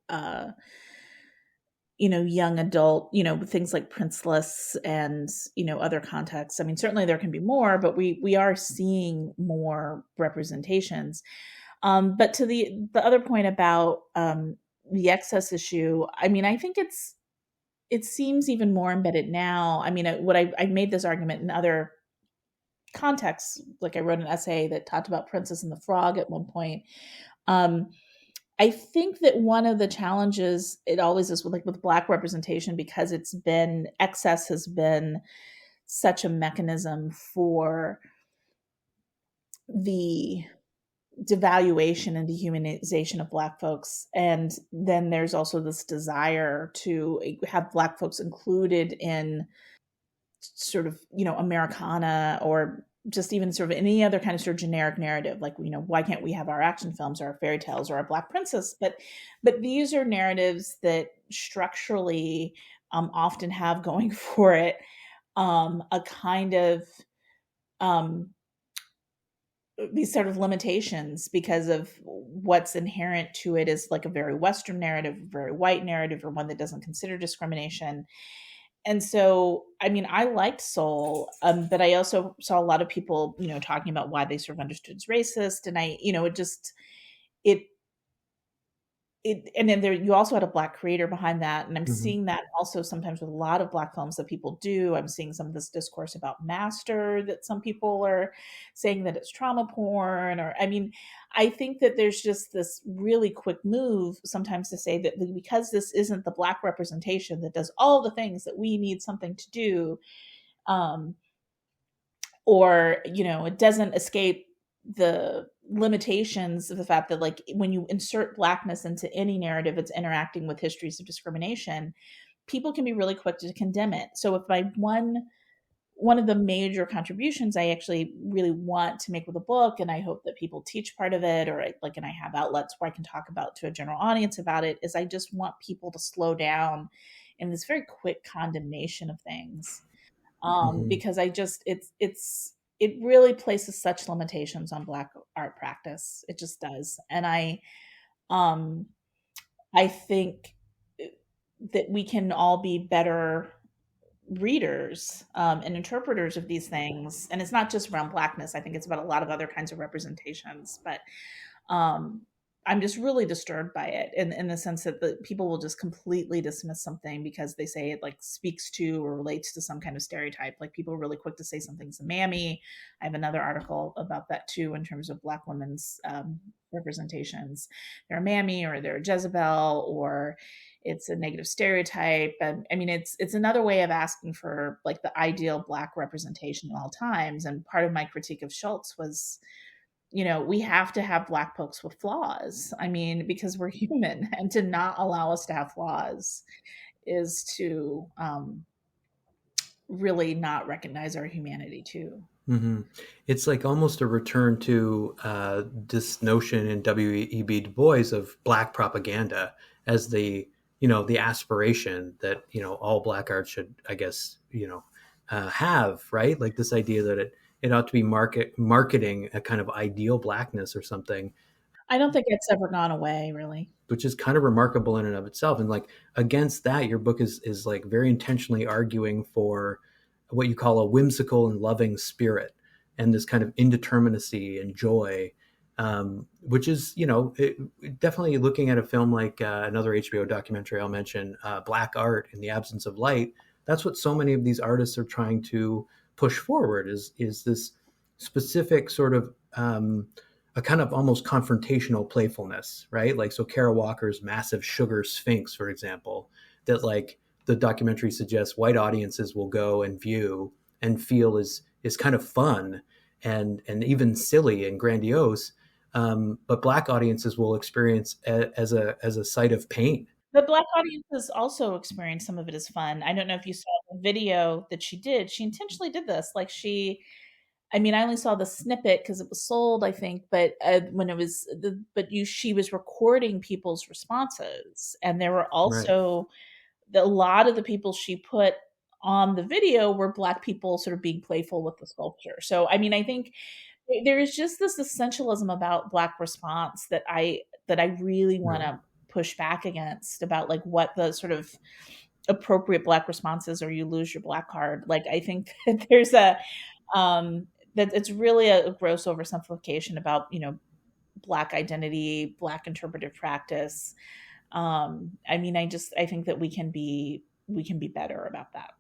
[SPEAKER 2] young adult, things like Princeless and, other contexts. I mean, certainly there can be more, but we are seeing more representations. But to the other point about the excess issue, I mean, I think it seems even more embedded now. I mean, I made this argument in other contexts. Like, I wrote an essay that talked about Princess and the Frog at one point. Um, I think that one of the challenges it always is with Black representation, because excess has been such a mechanism for the devaluation and dehumanization of Black folks. And then there's also this desire to have Black folks included in sort of, Americana, or just even sort of any other kind of sort of generic narrative. Like, why can't we have our action films or our fairy tales or our Black princess? But these are narratives that structurally often have going for it a kind of um, these sort of limitations, because of what's inherent to it is like a very Western narrative, a very white narrative, or one that doesn't consider discrimination. And so, I mean, I liked Soul, but I also saw a lot of people, talking about why they sort of understood as racist. And it, and then you also had a Black creator behind that. And I'm
[SPEAKER 1] Mm-hmm.
[SPEAKER 2] seeing that also sometimes with a lot of Black films that people do. I'm seeing some of this discourse about Master, that some people are saying that it's trauma porn, or, I mean, I think that there's just this really quick move sometimes to say that because this isn't the Black representation that does all the things that we need something to do, um, or it doesn't escape the limitations of the fact that, like, when you insert Blackness into any narrative, it's interacting with histories of discrimination. People can be really quick to condemn it. So if one of the major contributions I actually really want to make with a book, and I hope that people teach part of it, or and I have outlets where I can talk about to a general audience about it, is I just want people to slow down in this very quick condemnation of things. because it really places such limitations on Black art practice. It just does. And um, I think that we can all be better readers and interpreters of these things. And it's not just around Blackness. I think it's about a lot of other kinds of representations. But um, I'm just really disturbed by it in the sense that the people will just completely dismiss something because they say it like speaks to or relates to some kind of stereotype. Like people are really quick to say something's a mammy. I have another article about that too in terms of Black women's representations. They're a mammy or they're a Jezebel or it's a negative stereotype. And I mean, it's another way of asking for like the ideal Black representation at all times. And part of my critique of Schultz was, we have to have Black folks with flaws. I mean, because we're human, and to not allow us to have flaws is to really not recognize our humanity too.
[SPEAKER 1] Mm-hmm. It's like almost a return to this notion in W.E.B. Du Bois of Black propaganda as the aspiration that, all Black art should, I guess, have, right? Like this idea that it ought to be marketing a kind of ideal Blackness or something.
[SPEAKER 2] I don't think it's ever gone away, really.
[SPEAKER 1] Which is kind of remarkable in and of itself. And like against that, your book is like very intentionally arguing for what you call a whimsical and loving spirit and this kind of indeterminacy and joy, which is, definitely looking at a film like another HBO documentary I'll mention, Black Art in the Absence of Light. That's what so many of these artists are trying to push forward is this specific sort of a kind of almost confrontational playfulness, right? Like, so Kara Walker's massive sugar sphinx, for example, that like the documentary suggests white audiences will go and view and feel is kind of fun and even silly and grandiose, but Black audiences will experience as a site of pain.
[SPEAKER 2] The Black audiences also experience some of it as fun. I don't know if you saw the video that she did. She intentionally did this. Like I only saw the snippet because it was sold, I think, but when it was she was recording people's responses, and there were also a lot of the people she put on the video were Black people sort of being playful with the sculpture. So, I think there is just this essentialism about Black response that I really want to push back against, about like what the sort of appropriate Black response is, or you lose your Black card. Like, I think that there's that it's really a gross oversimplification about, Black identity, Black interpretive practice. I think that we can be better about that.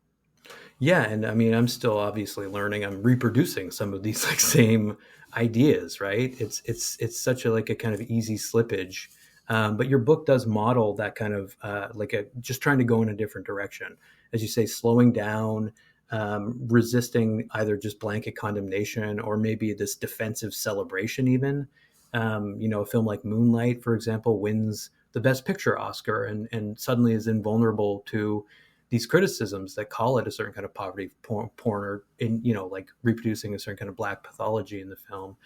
[SPEAKER 1] Yeah. And I'm still obviously learning. I'm reproducing some of these like same ideas, right? It's such a kind of easy slippage. But your book does model that kind of just trying to go in a different direction. As you say, slowing down, resisting either just blanket condemnation or maybe this defensive celebration even. A film like Moonlight, for example, wins the Best Picture Oscar and suddenly is invulnerable to these criticisms that call it a certain kind of poverty porn or reproducing a certain kind of Black pathology in the film.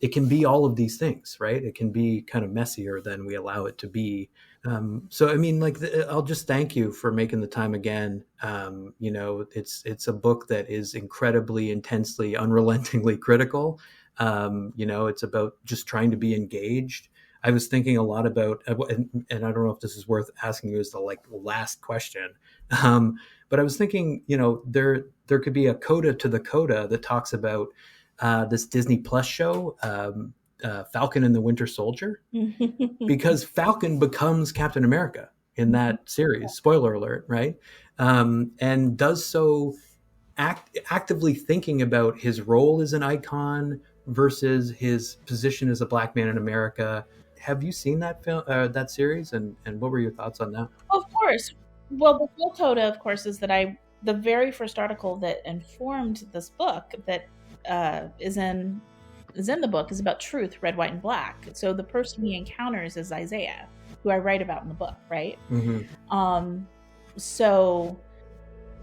[SPEAKER 1] It can be all of these things, right? It can be kind of messier than we allow it to be. I'll just thank you for making the time again. It's a book that is incredibly, intensely, unrelentingly critical. It's about just trying to be engaged. I was thinking a lot about, and I don't know if this is worth asking you as the last question, but I was thinking, there could be a coda to the coda that talks about this Disney Plus show, Falcon and the Winter Soldier, because Falcon becomes Captain America in that series. Spoiler alert, right? And does so actively thinking about his role as an icon versus his position as a Black man in America. Have you seen that film, that series, and what were your thoughts on that?
[SPEAKER 2] Of course. Well, the full coda, of course, is that the very first article that informed this book that is in the book is about truth, red, white, and black. So the person he encounters is Isaiah, who I write about in the book, right? Mm-hmm.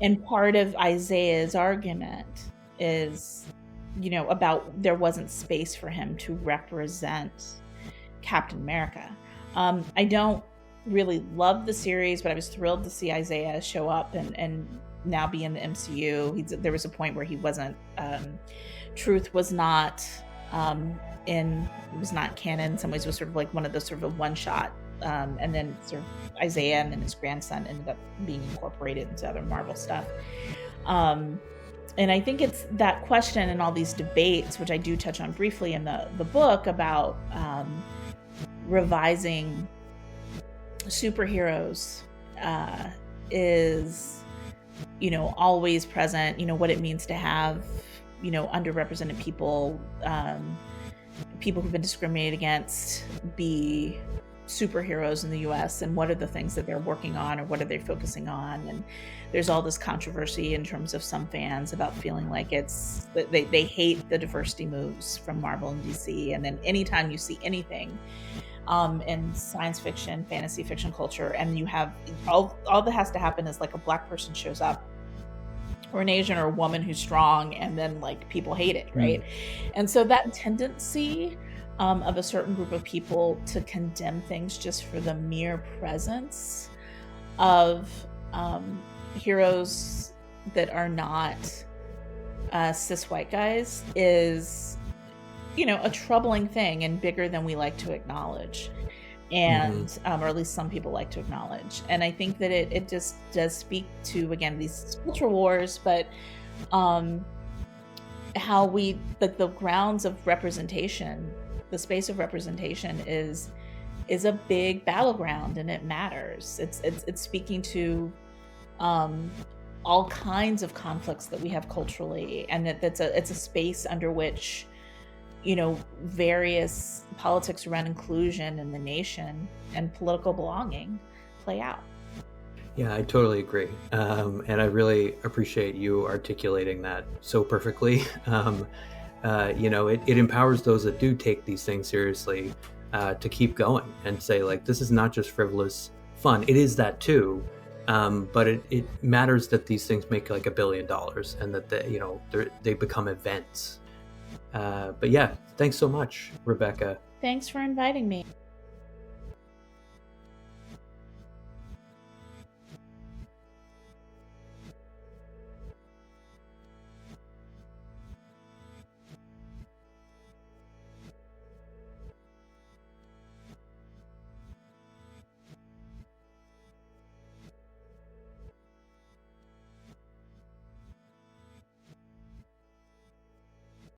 [SPEAKER 2] And part of Isaiah's argument is, about there wasn't space for him to represent Captain America. I don't really love the series, but I was thrilled to see Isaiah show up and now be in the MCU. There was a point where he wasn't. Truth was not was not canon. In some ways, it was sort of like one of those sort of a one shot. And then sort of Isaiah and then his grandson ended up being incorporated into other Marvel stuff. And I think it's that question and all these debates, which I do touch on briefly in the book, about revising superheroes is, always present, what it means to have, underrepresented people, people who've been discriminated against be superheroes in the US, and what are the things that they're working on, or what are they focusing on. And there's all this controversy in terms of some fans about feeling like it's they hate the diversity moves from Marvel and DC. And then anytime you see anything in science fiction, fantasy fiction culture, and you have all that has to happen is like a Black person shows up, or an Asian or a woman who's strong, and then like people hate it, right? And so that tendency of a certain group of people to condemn things just for the mere presence of heroes that are not cis white guys is, a troubling thing, and bigger than we like to acknowledge, and or at least some people like to acknowledge. And I think that it just does speak to, again, these culture wars, but how we the grounds of representation, the space of representation is a big battleground, and it matters. It's speaking to all kinds of conflicts that we have culturally, and it's a space under which various politics around inclusion in the nation and political belonging play out.
[SPEAKER 1] Yeah, I totally agree. And I really appreciate you articulating that so perfectly. It empowers those that do take these things seriously to keep going and say, like, this is not just frivolous fun. It is that too. But it matters that these things make like $1 billion, and that they become events. But yeah, thanks so much, Rebecca.
[SPEAKER 2] Thanks for inviting me.